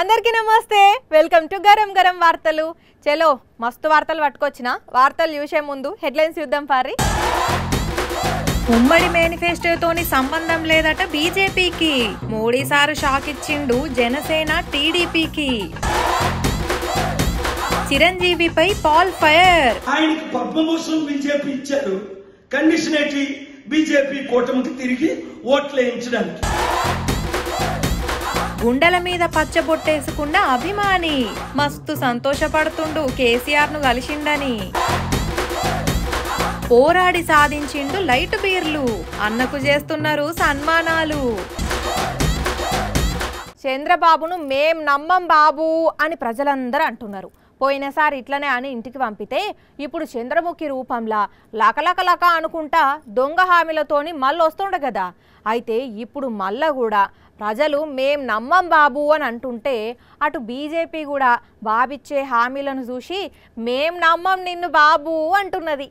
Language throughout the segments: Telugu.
అందరికీ నమస్తే వెల్కమ్ టు గరం గరం వార్తలు చలో మస్తు వార్తలు పట్టుకొచ్చిన వార్తలు చూసే ముందు హెడ్లైన్స్ చూద్దాం పారి ఉమ్మడి మేనిఫెస్టోతోని సంబంధం లేదట బీజేపీకి మోడీ సారు షాక్ ఇచ్చిండు జనసేన టీడీపీకి చిరంజీవిపై పాల్ ఫైర్ ఆయనకి పద్మభూషణ్ బీజేపీ ఇచ్చారు కండిషన్ ఏంటి బీజేపీ కూటమికి తిరిగి ఓట్లు వేయించడానికి గుండెల మీద పచ్చబొట్టేసుకున్న అభిమాని మస్తు సంతోషపడుతుండు కేసీఆర్ ను కలిసిండని పోరాడి సాధించిండు లైట్ బీర్లు అన్నకు చేస్తున్నారు సన్మానాలు చంద్రబాబును మేం నమ్మం బాబు అని ప్రజలందరూ అంటున్నారు పోయినసారి ఇట్లనే అని ఇంటికి పంపితే ఇప్పుడు చంద్రముఖి రూపంలా లకలకలక అనుకుంటా దొంగ హామీలతోని మళ్ళీ వస్తుండ కదా అయితే ఇప్పుడు మళ్ళా కూడా ప్రజలు మేం నమ్మం బాబు అని అంటుంటే అటు బీజేపీ కూడా బాబిచ్చే హామీలను చూసి మేం నమ్మం నిన్ను బాబు అంటున్నది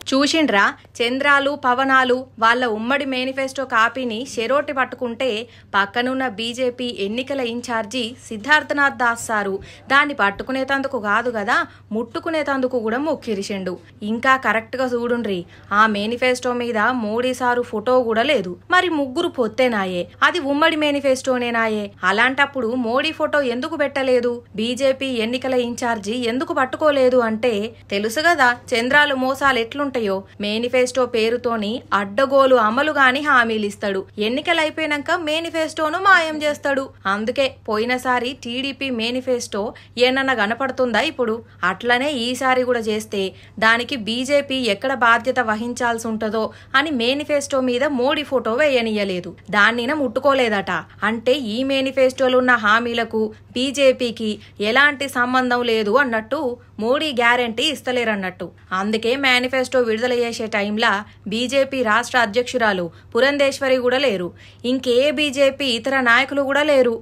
చూసిండ్రా చంద్రాలు పవనాలు వాళ్ళ ఉమ్మడి మేనిఫెస్టో కాపీని షెరోటి పట్టుకుంటే పక్కనున్న బీజేపీ ఎన్నికల ఇన్ఛార్జి సిద్ధార్థనాథ్ దాస్ సారు దాన్ని పట్టుకునేతందుకు కాదు కదా ముట్టుకునేతందుకు కూడా మొక్కిరిసిండు ఇంకా కరెక్ట్ గా చూడుండ్రి ఆ మేనిఫెస్టో మీద మోడీ సారు ఫోటో కూడా లేదు మరి ముగ్గురు పొత్తేనాయే అది ఉమ్మడి మేనిఫెస్టోనేనాయే అలాంటప్పుడు మోడీ ఫోటో ఎందుకు పెట్టలేదు బీజేపీ ఎన్నికల ఇన్ఛార్జి ఎందుకు పట్టుకోలేదు అంటే తెలుసు కదా చంద్రాలు మోసాలు ఎట్లుంటాయో మేనిఫెస్టో పేరుతోని అడ్డగోలు అమలుగాని హామీలిస్తాడు ఎన్నికలైపోయినాక మేనిఫెస్టోను మాయం చేస్తాడు అందుకే పోయినసారి టీడీపీ మేనిఫెస్టో ఏనన్నా కనపడుతుందా ఇప్పుడు అట్లనే ఈసారి కూడా చేస్తే దానికి బీజేపీ ఎక్కడ బాధ్యత వహించాల్సి ఉంటుందో అని మేనిఫెస్టో మీద మోడీ ఫోటో వేయనీయలేదు దాన్నిన ముట్టుకోలేదట అంటే ఈ మేనిఫెస్టోలో ఉన్న హామీలకు బీజేపీకి ఎలాంటి సంబంధం లేదు అన్నట్టు మోడీ గ్యారెంటీ ఇస్తలేరన్నట్టు అందుకే మేనిఫెస్టో విడుదల చేసే టైంలా బీజేపీ రాష్ట్ర అధ్యక్షురాలు పురంధేశ్వరి కూడా లేరు ఇంకే బీజేపీ ఇతర నాయకులు కూడా లేరు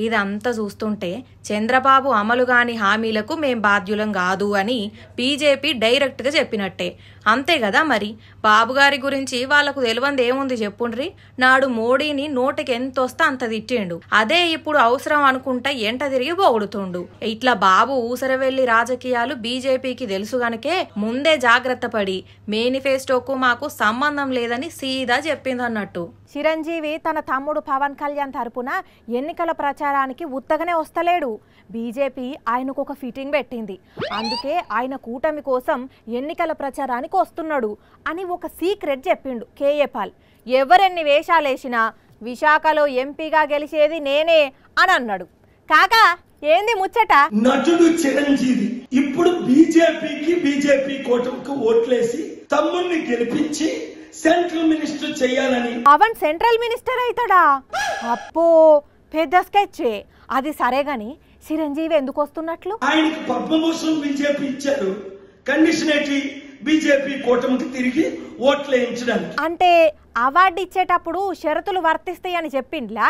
ఇదంతా చూస్తుంటే చంద్రబాబు అమలుగాని హామీలకు మేం బాధ్యులం కాదు అని బీజేపీ డైరెక్ట్ గా చెప్పినట్టే అంతే కదా మరి బాబు గారి గురించి వాళ్లకు తెలియంది ఏముంది చెప్పుండ్రి నాడు మోడీని నోటికి ఎంత వస్తే అంత తిట్టిండు అదే ఇప్పుడు అవసరం అనుకుంటా ఎంట తిరిగి పోగొడుతుండు ఇట్లా బాబు ఊసరవెల్లి రాజకీయాలు బీజేపీకి తెలుసు గనకే ముందే జాగ్రత్త పడి మేనిఫెస్టోకు మాకు సంబంధం లేదని సీదా చెప్పిందన్నట్టు చిరంజీవి తన తమ్ముడు పవన్ కళ్యాణ్ తరపున ఎన్నికల ప్రచారానికి ఉత్తగానే వస్తలేడు బీజేపీ ఆయనకు ఒక ఫిట్టింగ్ పెట్టింది అందుకే ఆయన కూటమి కోసం ఎన్నికల ప్రచారానికి వస్తున్నాడు అని ఒక సీక్రెట్ చెప్పిండు కేఏ పాల్ ఎవరెన్ని వేషాలేసినా విశాఖలో ఎంపీగా గెలిచేది నేనే అని అన్నాడు కాకా ఏంది ముచ్చట నటుడు చిరంజీవి ఇప్పుడు బీజేపీ కూటమికి ఓట్లేసి తమ్ముడిని గెలిపించి సెంట్రల్ మినిస్టర్ చేయాలని పవన్ సెంట్రల్ మినిస్టర్ అవుతాడా అప్పో పెద్ద స్కెచ్చే అది సరే గాని చిరంజీవి ఎందుకు వస్తున్నట్లు ఆయనకి పద్మభూషణ్ బీజేపీ ఇచ్చారు కండిషన్ ఏంటి బీజేపీ కూటమికి తిరిగి ఓట్లు వేయించడానికి అంటే అవార్డు ఇచ్చేటప్పుడు షరతులు వర్తిస్తాయని చెప్పిండ్లా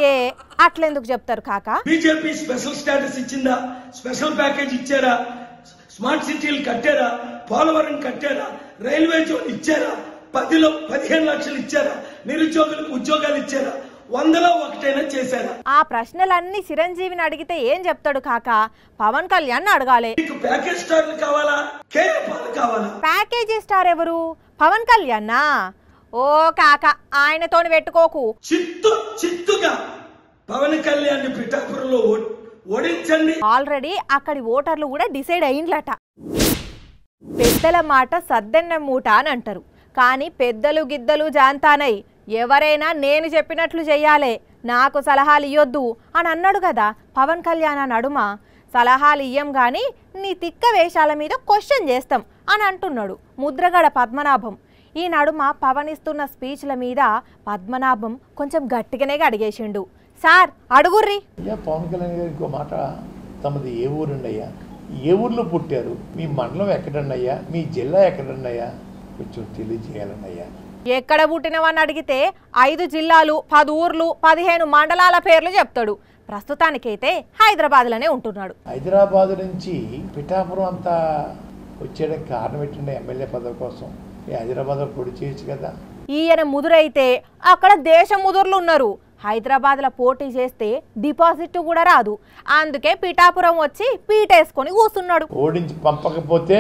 ఏ అట్లెందుకు చెప్తారు కాక బీజేపీ స్పెషల్ స్టేటస్ ఇచ్చిందా స్పెషల్ ప్యాకేజ్ ఇచ్చారా స్మార్ట్ సిటీలు కట్టారా పోలవరం కట్టారా రైల్వే జోన్ ఇచ్చారా 10-15 లక్షలు ఇచ్చారా నిరుద్యోగులకు ఉద్యోగాలు ఇచ్చారా 100లో 1 చేశారా ఆ ప్రశ్నలన్నీ చిరంజీవిని అడిగితే ఏం చెప్తాడు కాక పవన్ కళ్యాణ్ అడగాలి ప్యాకేజ్ స్టార్లు కావాలా కేఏ పాల్ కావాలా ప్యాకేజీ స్టార్ ఎవరు పవన్ కళ్యాణ్ ఓ కాక ఆయనతోని పెట్టుకోకు చిత్తుగా పవన్ కళ్యాణ్ పిఠాపురంలో ఓడించండి ఆల్రెడీ అక్కడి ఓటర్లు కూడా డిసైడ్ అయిండ్లట పెద్దల మాట సద్దెన్న మూట అని అంటారు కానీ పెద్దలు గిద్దలు జాంతానై ఎవరైనా నేను చెప్పినట్లు చెయ్యాలే నాకు సలహాలు ఇయ్యొద్దు అని అన్నాడు కదా పవన్ కళ్యాణ్ నడుమ సలహాలు ఇయ్యం గాని నీ తిక్క వేషాల మీద క్వశ్చన్ చేస్తాం అని అంటున్నాడు ముద్రగడ పద్మనాభం ఈ నడుమ పవన్ ఇస్తున్న స్పీచ్ల మీద పద్మనాభం కొంచెం గట్టిగానే అడిగేసిండు సార్ అడుగుర్రి పవన్ కళ్యాణ్ గారు ఇంకో మాట తమది ఏ ఊరండి అయ్యా ఏ ఊర్లో పుట్టారు మీ మండలం ఎక్కడండి అయ్యా మీ జిల్లా ఎక్కడండి అయ్యా కొంచెం తెలియజేయాలండి అయ్యా ఎక్కడ పుట్టినవని అడిగితే 5 జిల్లాలు 10 ఊర్లు 15 మండలాల పేర్లు చెప్తాడు ప్రస్తుతానికైతే హైదరాబాద్లోనే ఉంటున్నాడు హైదరాబాద్ నుంచి పిఠాపురం అంతా వచ్చేయడానికి కారణం ఏంటంటే ఎమ్మెల్యే పదవి కోసం హైదరాబాద్లో పొడి చేయొచ్చు కదా ఈయన ముదురైతే అక్కడ దేశ ముదుర్లు ఉన్నారు. హైదరాబాద్లో పోటీ చేస్తే డిపాజిట్ కూడా రాదు. అందుకే పిఠాపురం వచ్చి పీటేసుకొని కూర్చున్నాడు. ఓడించి పంపకపోతే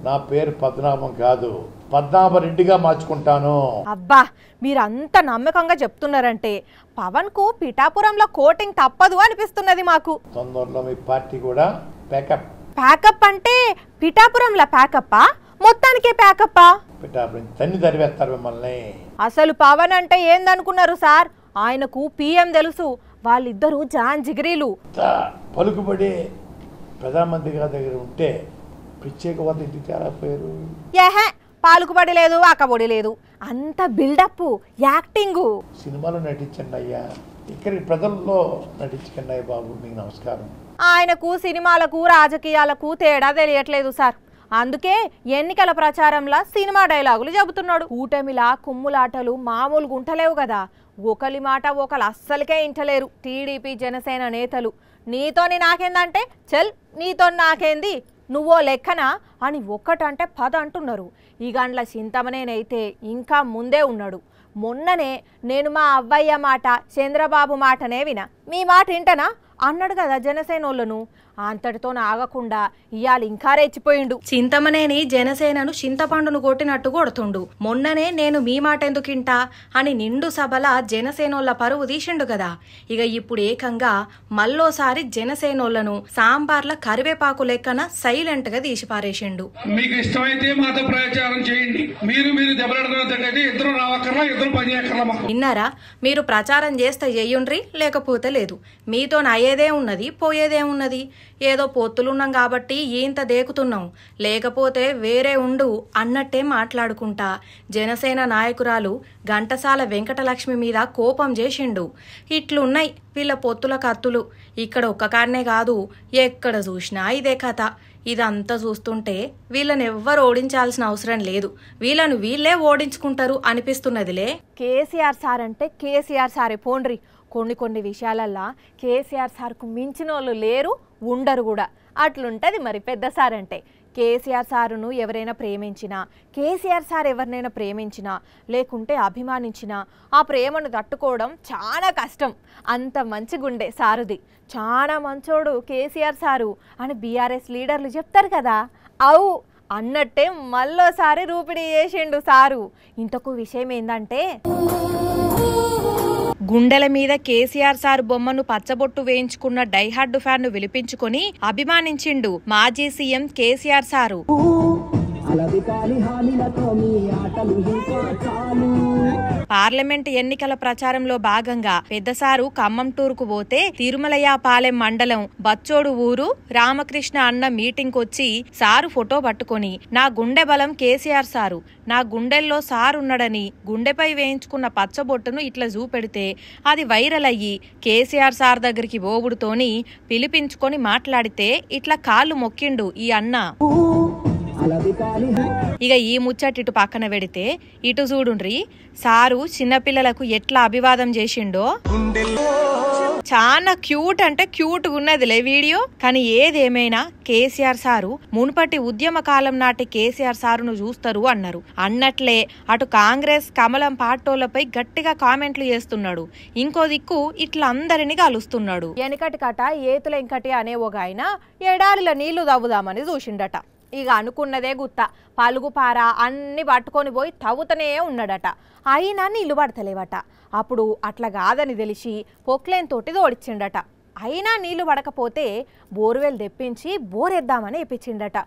నా పేరు పద్మనాభం కాదు, పద్మనాభరెడ్డిగా మార్చుకుంటాను. అబ్బా, మీరంత నమ్మకంగా చెప్తున్నారంటే పవన్ కు పిఠాపురంలో కోటింగ్ తప్పదు అనిపిస్తున్నది మాకు. తొందరలో మీ పార్టీ కూడా ప్యాకప్ అంటే పిఠాపురంలో ప్యాకప్పా, మొత్తానికే ప్యాకప్పా? పిఠాపురం తన్ని తరివేస్తారు మిమ్మల్ని. అసలు పవన్ అంటే ఏందనుకున్నారు సార్? ఆయనకు పిఎం తెలుసు, వాళ్ళిద్దరూ జాన్ జిగిరీలు. పలుకుబడి ప్రధానమంత్రి గారి దగ్గర ఉంటే ప్రత్యేక హోదా ఇంటికి తేరాపోయారు. ఏహే, పాలుకుబడి లేదు, అక్కబొడి లేదు, అంత బిల్డప్ యాక్టింగ్. సినిమాలో నటించండి అయ్యా, ఇక్కడికి ప్రజల్లో నటించకండి అయ్య బాబు, మీకు నమస్కారం. ఆయనకు సినిమాలకు రాజకీయాలకు తేడా తెలియట్లేదు సార్. అందుకే ఎన్నికల ప్రచారంలో సినిమా డైలాగులు చెబుతున్నాడు. కూటమిలా కుమ్ములాటలు మామూలుగా ఉంటలేవు కదా. ఒకలి మాట ఒకరు అస్సలకే ఇంటలేరు టీడీపీ జనసేన నేతలు. నీతోని నాకేందంటే చల్, నీతో నాకేంది, నువ్వో లెక్కనా అని ఒక్కటంటే 10 అంటున్నారు. ఈ గండ్ల చింతమనేనైతే ఇంకా ముందే ఉన్నాడు. మొన్ననే నేను మా అవ్వయ్య మాట చంద్రబాబు మాటనే వినా, మీ మాట వింటనా అన్నాడు కదా జనసేనోళ్ళను. అంతటితో ఆగకుండా ఇయాల ఇంకా రెచ్చిపోయిండు. చింతమనేని జనసేనను చింతపండును కొట్టినట్టు కొడుతుండు. మొన్ననే నేను మీ మాట ఎందుకింటా అని నిండు సభల జనసేనోళ్ళ పరువు తీసిండు కదా. ఇక ఇప్పుడు ఏకంగా మళ్ళోసారి జనసేనోళ్లను సాంబార్ల కరివేపాకు లెక్కన సైలెంట్ గా తీసి పారేసిండు. మీకు ఇష్టమైతే మాతో ప్రచారం చేయండి, మీరు దెబ్బలాడుతున్నట్లయితే ఇద్దరు రావక్కర్లా, ఇద్దరు పని చేయక్కర్లా. విన్నారా? మీరు ప్రచారం చేస్తే చెయ్యుండ్రి, లేకపోతే లేదు. మీతో అయ్యేదే ఉన్నది, పోయేదే ఉన్నది. ఏదో పొత్తులున్నాం కాబట్టి ఇంత దేకుతున్నాం, లేకపోతే వేరే ఉండు అన్నట్టే మాట్లాడుకుంటా జనసేన నాయకురాలు ఘంటసాల వెంకటలక్ష్మి మీద కోపం చేసిండు. ఇట్లున్నాయి వీళ్ళ పొత్తుల కత్తులు. ఇక్కడ ఒక్క కాడనే కాదు, ఎక్కడ చూసినా ఇదే కథ. ఇదంతా చూస్తుంటే వీళ్ళని ఎవ్వరు ఓడించాల్సిన అవసరం లేదు, వీళ్ళను వీళ్ళే ఓడించుకుంటారు అనిపిస్తున్నదిలే. కేసీఆర్ సార్ అంటే కేసీఆర్ సారే పోండ్రి. కొన్ని విషయాలల్లా కేసీఆర్ సార్కు మించిన వాళ్ళు లేరు, ఉండరు కూడా. అట్లుంటది మరి పెద్ద సార్ అంటే. కేసీఆర్ సారును ఎవరైనా ప్రేమించినా, కేసీఆర్ సార్ ఎవరినైనా ప్రేమించినా లేకుంటే అభిమానించినా ఆ ప్రేమను తట్టుకోవడం చాలా కష్టం. అంత మంచిగుండే సారుది. చాలా మంచోడు కేసీఆర్ సారు అని బీఆర్ఎస్ లీడర్లు చెప్తారు కదా. అవు అన్నట్టే మళ్ళోసారి రూపిడి చేసిండు సారు. ఇంతకు విషయం ఏందంటే, గుండెల మీద కేసీఆర్ సార్ బొమ్మను పచ్చబొట్టు వేయించుకున్న డైహార్డ్ ఫ్యాన్ ను విలిపించుకొని అభిమానించిండు మాజీ సీఎం కేసీఆర్ సారు. పార్లమెంట్ ఎన్నికల ప్రచారంలో భాగంగా పెద్దసారు ఖమ్మం టూరుకు పోతే తిరుమలయాపాలెం మండలం బచ్చోడు ఊరు రామకృష్ణ అన్న మీటింగ్ కొచ్చి సారు ఫోటో పట్టుకొని, నా గుండె బలం కేసీఆర్ సారు, నా గుండెల్లో సారున్నడని గుండెపై వేయించుకున్న పచ్చబొట్టును ఇట్లా చూపెడితే అది వైరల్ అయ్యి కేసీఆర్ సార్ దగ్గరికి బోబుడుతోని పిలిపించుకొని మాట్లాడితే ఇట్లా కాళ్ళు మొక్కిండు ఈ అన్న. ఇక ఈ ముచ్చటిటు పక్కన పెడితే ఇటు చూడుండ్రి, సారు చిన్నపిల్లలకు ఎట్లా అభివాదం చేసిండో. చాలా క్యూట్ అంటే క్యూట్ ఉన్నదిలే వీడియో. కానీ ఏదేమైనా కేసీఆర్ సారు మునుపటి ఉద్యమ కాలం నాటి కేసీఆర్ సారును చూస్తారు అన్నారు. అన్నట్లే అటు కాంగ్రెస్ కమలం పార్టోలపై గట్టిగా కామెంట్లు చేస్తున్నాడు. ఇంకో దిక్కు ఇట్లా అందరిని కలుస్తున్నాడు. వెనకటి కట ఏతుల వెంకటి అనే ఒక ఆయన ఎడారిలో నీళ్లు తవ్వుదామని చూసిండట. ఇక అనుకున్నదే గుత్త, పలుగు పార అన్ని పట్టుకొని పోయి తవ్వుతనే ఉన్నాడట. అయినా నీళ్లు పడతలేవట. అప్పుడు అట్లా కాదని తెలిసి పొక్లేన్ తోటి తోడిచ్చిండట. అయినా నీళ్లు పడకపోతే బోర్వెల్ తెప్పించి బోరెద్దామని ఇప్పించిండట.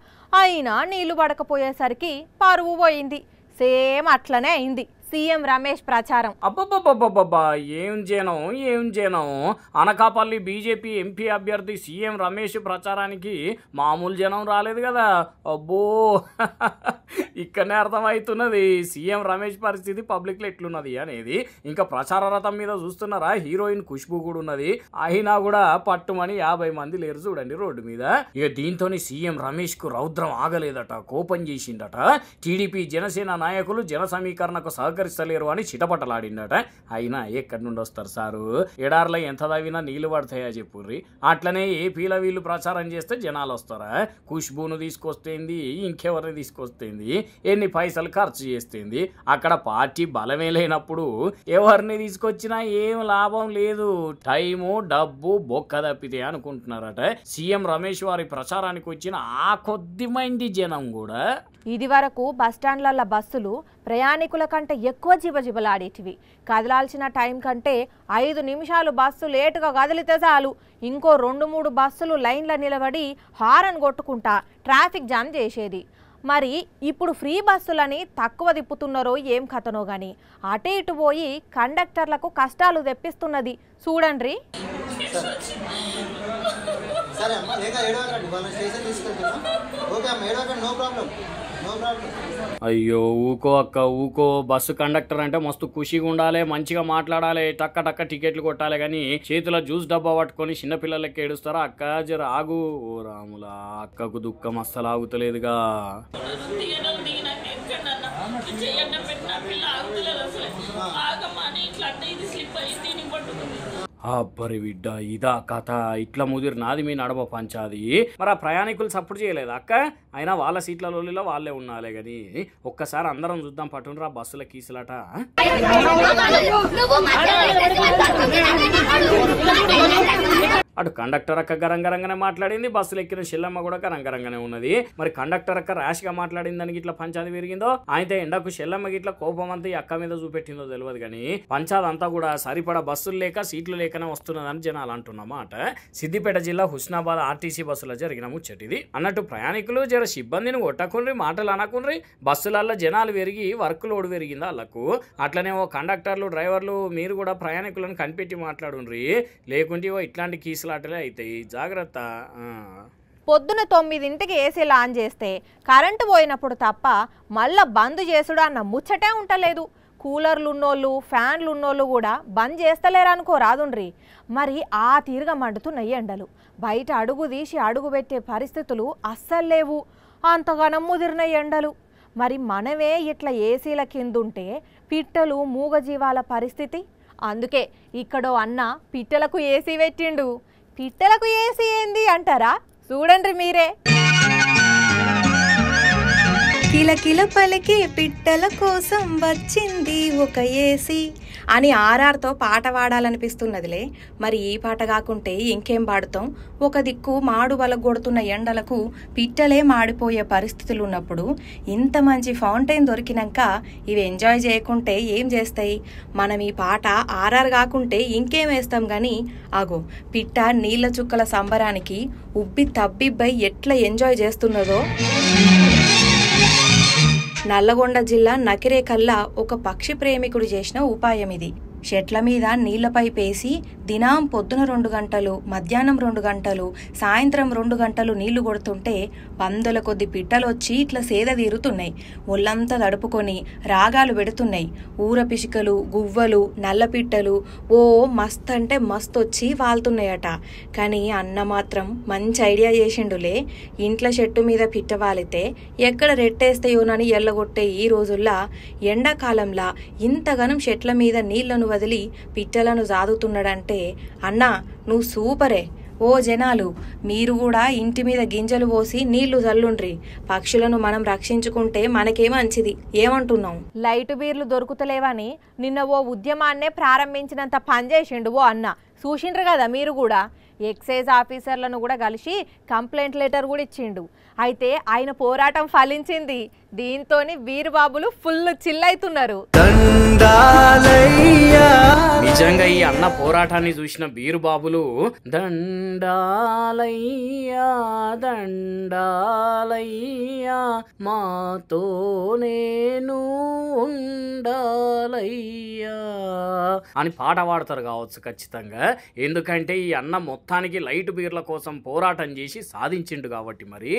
అయినా నీళ్లు పడకపోయేసరికి పరువు పోయింది. సేమ్ అట్లనే అయింది సీఎం రమేష్ ప్రచారం. అబ్బబ్బబ్బబ్బబ్బా, ఏం జనం అనకాపల్లి బీజేపీ ఎంపీ అభ్యర్థి సీఎం రమేష్ ప్రచారానికి మామూలు జనం రాలేదు కదా. అబ్బో, ఇక్కడనే అర్థమవుతున్నది సీఎం రమేష్ పరిస్థితి పబ్లిక్లో ఎట్లున్నది అనేది. ఇంకా ప్రచార రథం మీద చూస్తున్నారా, హీరోయిన్ ఖుష్బూ కూడా ఉన్నది. అయినా కూడా పట్టుమని 50 మంది లేరు చూడండి రోడ్డు మీద. ఇక దీంతో సీఎం రమేష్ కు రౌద్రం ఆగలేదట, కోపం చేసిందట. టీడీపీ జనసేన నాయకులు జన సమీకరణకు సహకరి సహకరిస్తలేరు అని చిటపటలాడిండట. అయినా ఎక్కడి నుండి వస్తారు సారు, ఎడార్లో ఎంత తవ్వినా నీళ్లు పడతాయా చెప్పుర్రి. అట్లనే ఏపీలో వీళ్ళు ప్రచారం చేస్తే జనాలు వస్తారా? ఖుష్బూను తీసుకొస్తేంది, ఇంకెవరిని తీసుకొస్తేంది, ఎన్ని పైసలు ఖర్చు చేస్తేంది. అక్కడ పార్టీ బలమే లేనప్పుడు ఎవరిని తీసుకొచ్చినా ఏం లాభం లేదు, టైము డబ్బు బొక్క తప్పితే అనుకుంటున్నారట. సీఎం రమేష్ వారి ప్రచారానికి వచ్చిన ఆ కొద్ది మంది జనం కూడా ఇది వరకు బస్టాండ్ల బస్సులు ప్రయాణికుల కంటే ఎక్కువ జిబజిబలాడేటివి. కదలాల్సిన టైం కంటే 5 నిమిషాలు బస్సు లేటుగా కదిలితే చాలు ఇంకో 2-3 బస్సులు లైన్ల నిలబడి హారన్ కొట్టుకుంటా ట్రాఫిక్ జామ్ చేసేది. మరి ఇప్పుడు ఫ్రీ బస్సులని తక్కువ తిప్పుతున్నారో ఏం కథనో గాని అటు ఇటు పోయి కండక్టర్లకు కష్టాలు తెప్పిస్తున్నది చూడండి. అయ్యో ఊకో అక్క ఊకో, బస్సు కండక్టర్ అంటే మస్తు ఖుషిగా ఉండాలి, మంచిగా మాట్లాడాలి, టక్క టక్క టికెట్లు కొట్టాలి. కానీ చేతిలో జ్యూస్ డబ్బా పట్టుకొని చిన్నపిల్లలకి ఏడుస్తారా? అక్క జర ఆగు. ఓ రాములా, అక్కకు దుఃఖం అస్సలు ఆగుతలేదుగా. అబ్బరి బిడ్డ ఇదా కథ, ఇట్లా ముదిరి నాది మీ నడమ పంచాది. మరి ఆ ప్రయాణికులు సపోర్ట్ చేయలేదు అక్క, అయినా వాళ్ళ సీట్లలో వాళ్ళే ఉండాలి. కానీ ఒక్కసారి అందరం చూద్దాం పట్టునరా బస్సుల కీసులట. అటు కండక్టర్ అక్క గరంగరంగానే మాట్లాడింది, బస్సులు ఎక్కిన చెల్లమ్మ కూడా గరంగరంగానే ఉన్నది. మరి కండక్టర్ అక్క ర్యాష్ గా మాట్లాడింది దానికి ఇట్లా పంచాది పెరిగిందో, అయితే ఎండకు చెల్లమ్మకి ఇట్లా కోపం అంతా ఈ అక్క మీద చూపెట్టిందో తెలియదు. కానీ పంచాది అంతా కూడా సరిపడా బస్సులు లేక సీట్లు లేకనే వస్తున్నదని జనాలు అంటున్నమాట. సిద్దిపేట జిల్లా హుస్నాబాద్ ఆర్టీసీ బస్సులో జరిగిన ముచ్చటిది. అన్నట్టు ప్రయాణికులు జర సిబ్బందిని కొట్టకుండ్రి, మాటలు అనకుండ్రి. బస్సులల్లో జనాలు పెరిగి వర్క్ లోడ్ పెరిగింది వాళ్ళకు. అట్లనే ఓ కండక్టర్లు డ్రైవర్లు మీరు కూడా ప్రయాణికులను కనిపెట్టి మాట్లాడుండ్రి, లేకుంటే ఇట్లాంటి కీసులాటలే అవుతాయి, జాగ్రత్త. పొద్దున 9ంటికి ఏసీలు ఆన్ చేస్తే కరెంటు పోయినప్పుడు తప్ప మళ్ళా బంద్ చేసుడు అన్న ముచ్చటే ఉంటలేదు. కూలర్లు ఉన్నోళ్ళు ఫ్యాన్లు ఉన్నోళ్ళు కూడా బంద్ చేస్తలేరు అనుకో రాదుండ్రి. మరి ఆ తీరుగా మండుతున్నాయి ఎండలు. బయట అడుగు తీసి అడుగు పెట్టే పరిస్థితులు అస్సలు లేవు, అంతగానం ముదిరినాయి ఎండలు. మరి మనమే ఇట్లా ఏసీల కిందుంటే పిట్టలు మూగజీవాల పరిస్థితి. అందుకే ఇక్కడో అన్న పిట్టలకు ఏసీ పెట్టిండు. పిట్టలకు ఏసీ ఏంది అంటారా? చూడండి మీరే. కిలకిల పలికే పిట్టల కోసం వచ్చింది ఒక ఏసీ అని ఆర్ఆర్తో పాట పాడాలనిపిస్తున్నదిలే. మరి ఈ పాట కాకుంటే ఇంకేం పాడుతాం? ఒక దిక్కు మాడు వలగొడుతున్న ఎండలకు పిట్టలే మాడిపోయే పరిస్థితులు ఉన్నప్పుడు ఇంత మంచి ఫౌంటైన్ దొరికినాక ఇవి ఎంజాయ్ చేయకుంటే ఏం చేస్తాయి? మనం ఈ పాట ఆర్ఆర్ కాకుంటే ఇంకేం వేస్తాం గాని అగో పిట్ట నీళ్ల చుక్కల సంబరానికి ఉబ్బి తబ్బిబ్బై ఎట్లా ఎంజాయ్ చేస్తున్నదో. నల్లగొండ జిల్లా నకిరేకల్లా ఒక పక్షి ప్రేమికుడు చేసిన ఉపాయం ఇది. చెట్ల మీద నీళ్లపై పేసి దినం పొద్దున 2 గంటలు, మధ్యాహ్నం 2 గంటలు, సాయంత్రం 2 గంటలు నీళ్లు కొడుతుంటే 100 కొద్ది పిట్టలు వచ్చి ఇట్లా సేద తీరుతున్నాయి. ఒళ్ళంతా తడుపుకొని రాగాలు పెడుతున్నాయి. ఊర పిసికలు, గువ్వలు, నల్ల పిట్టలు ఓ మస్త్ అంటే మస్త్ వచ్చి వాళ్తున్నాయట. కానీ అన్న మాత్రం మంచి ఐడియా చేసిండులే. ఇంట్లో చెట్టు మీద పిట్ట వాలితే ఎక్కడ రెట్టేస్తాయోనని ఎల్లగొట్టే ఈ రోజుల్లా ఎండాకాలంలా ఇంతగానం చెట్ల మీద నీళ్లను వదిలి పిట్టలను సాదుతున్నాడంటే అన్నా నువ్వు సూపరే. ఓ జనాలు, మీరు కూడా ఇంటి మీద గింజలు పోసి నీళ్లు చల్లుండ్రి. పక్షులను మనం రక్షించుకుంటే మనకే మంచిది. ఏమంటున్నావు? లైట్ బీర్లు దొరుకుతలేవని నిన్న ఓ ఉద్యమాన్నే ప్రారంభించినంత పనిచేసిండు ఓ అన్న. చూసిండ్రు కదా మీరు కూడా. ఎక్సైజ్ ఆఫీసర్లను కూడా కలిసి కంప్లైంట్ లెటర్ కూడా ఇచ్చిండు. అయితే ఆయన పోరాటం ఫలించింది. దీంతోని వీరుబాబులు ఫుల్ చిల్లైతున్నారు. నిజంగా ఈ అన్న పోరాటాన్ని చూసిన వీరుబాబులు దండాలయ్యా దండాలయ్యా మాతో నేను ఉండాలయ్యా అని పాట పాడతారు కావచ్చు ఖచ్చితంగా. ఎందుకంటే ఈ అన్న మొత్తానికి లైట్ బీర్ల కోసం పోరాటం చేసి సాధించిండు కాబట్టి. మరి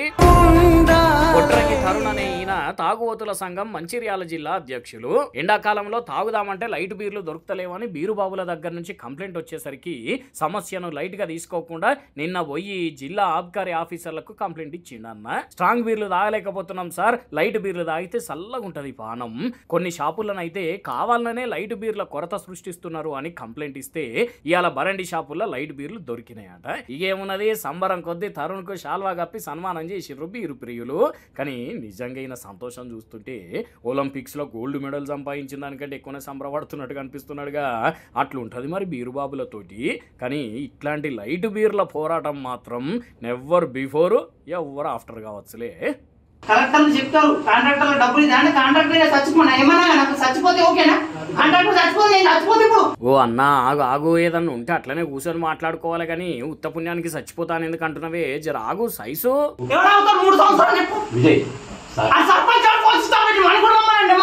ఒట్రకి తరుణ్ అనే ఈయన తాగుబోతుల సంఘం మంచిర్యాల జిల్లా అధ్యక్షులు. ఎండాకాలంలో తాగుదామంటే లైట్ బీర్లు దొరుకుతలేవని బీరుబాబుల దగ్గర నుంచి కంప్లైంట్ వచ్చేసరికి సమస్యను లైట్ గా తీసుకోకుండా నిన్న పోయి జిల్లా ఆబ్కారీ ఆఫీసర్లకు కంప్లైంట్ ఇచ్చిండన్న. స్ట్రాంగ్ బీర్లు తాగలేకపోతున్నాం సార్, లైట్ బీర్లు తాగితే చల్లగా ఉంటది పానం. కొన్ని షాపులనైతే కావాలనే లైట్ బీర్ల కొరత సృష్టిస్తున్నారు అని కంప్లైంట్ ఇస్తే ఇవాళ బరండి షాపుల్లో లైట్ బీర్లు దొరికినాయట. ఇకేమున్నది, సంబరం కొద్దీ తరుణ్ కు షాల్వా కప్పి సన్మానం చేసిర్రు బీరు ప్రియులు. కానీ నిజంగా సంతోషం చూస్తుంటే ఒలింపిక్స్ లో గోల్డ్ మెడల్ సంపాదించిన దానికంటే ఎక్కువనే సంబరపడుతున్నట్టు కనిపిస్తున్నాడుగా. అట్లుంటది మరి బీరుబాబులతోటి. కానీ ఇట్లాంటి లైట్ బీర్ల పోరాటం మాత్రం నెవర్ బిఫోర్ ఎవర్ ఆఫ్టర్ కావచ్చులే. కలెక్టర్లు చెప్తారు కాంట్రాక్టర్లు డబ్బులు ఇద్దా అంటే కాంట్రాక్టర్ చచ్చిపోయినా ఏమన్నా నాకు చచ్చిపోతే ఓకేనా, కాంట్రాక్టర్ చచ్చిపోతే నేను చచ్చిపోతే ఇప్పుడు. ఓ అన్నా ఆగు ఆగు, ఏదన్నా ఉంటే అట్లనే కూర్చొని మాట్లాడుకోవాలి కానీ ఉత్త పుణ్యానికి చచ్చిపోతాను ఎందుకు అంటున్నావే, జర ఆగు సైసు. ఎవరవుతారు 3 సంవత్సరాలు చెప్పు ఆ సర్పంచ్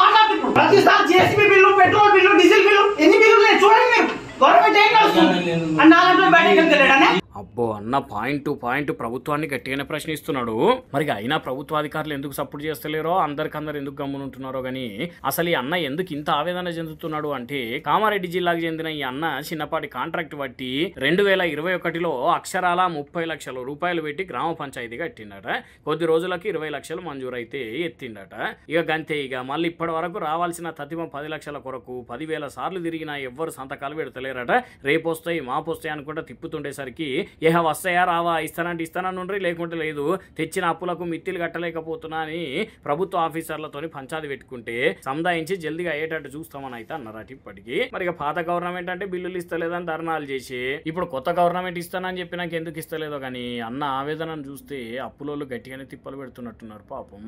మాట్లాడుతున్నాడు. ప్రతిసారి JCB bill, petrol bill, diesel bill, ఎన్ని బిల్లు నేను చూడండి మీరు. గవర్నమెంట్ ఏం కలుస్తుంది అని 4 గంటలు బయటకు వెళ్తాడా? అబ్బో అన్న పాయింట్ టు పాయింట్ ప్రభుత్వాన్ని గట్టిగానే ప్రశ్నిస్తున్నాడు. మరి అయినా ప్రభుత్వాధికారులు ఎందుకు సపోర్ట్ చేస్తలేరో, అందరికందరు ఎందుకు గమ్మునుంటున్నారో గానీ అసలు ఈ అన్న ఎందుకు ఇంత ఆవేదన చెందుతున్నాడు అంటే, కామారెడ్డి జిల్లాకు చెందిన ఈ అన్న చిన్నపాటి కాంట్రాక్ట్ బట్టి 2021లో అక్షరాల 30 లక్షల రూపాయలు పెట్టి గ్రామ పంచాయతీ కట్టిండట. కొద్ది రోజులకి 20 లక్షలు మంజూరైతే ఎత్తిండట. ఇక గంతే, ఇక మళ్ళీ ఇప్పటి వరకు రావాల్సిన తతిమ 10 లక్షల కొరకు 10,000 సార్లు తిరిగినా ఎవ్వరు సంతకాలు పెడతలేరట. రేపొస్తాయి మాపొస్తాయి అనుకుంటా తిప్పుతుండేసరికి వస్తాయా రావా, ఇస్తానంటే ఇస్తానని లేకుంటే లేదు, తెచ్చిన అప్పులకు మిత్తిలు కట్టలేకపోతున్నా అని ప్రభుత్వ ఆఫీసర్లతో పంచాది పెట్టుకుంటే సముదాయించి జల్దిగా అయ్యేటట్టు చూస్తామని అయితే అన్నారట. ఇప్పటికీ మరి పాత గవర్నమెంట్ అంటే బిల్లులు ఇస్తలేదని ధర్నాలు చేసి ఇప్పుడు కొత్త గవర్నమెంట్ ఇస్తానని చెప్పి నాకు ఎందుకు ఇస్తలేదో కానీ అన్న ఆవేదనను చూస్తే అప్పులోళ్ళు గట్టిగానే తిప్పలు పెడుతున్నట్టున్నారు పాపం.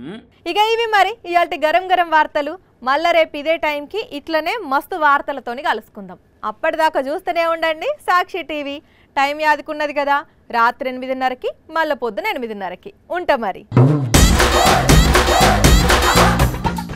ఇక ఇవి మరి ఇయాల్టి గరం గరం వార్తలు. మళ్ళా రేపు ఇదే టైంకి ఇట్లనే మస్తు వార్తలతోని కలుసుకుందాం. అప్పటిదాకా చూస్తూనే ఉండండి సాక్షి టీవీ. టైం యాదుకున్నది కదా, రాత్రి 8:30కి మళ్ళీ పొద్దున 8:30కి ఉంటా మరి.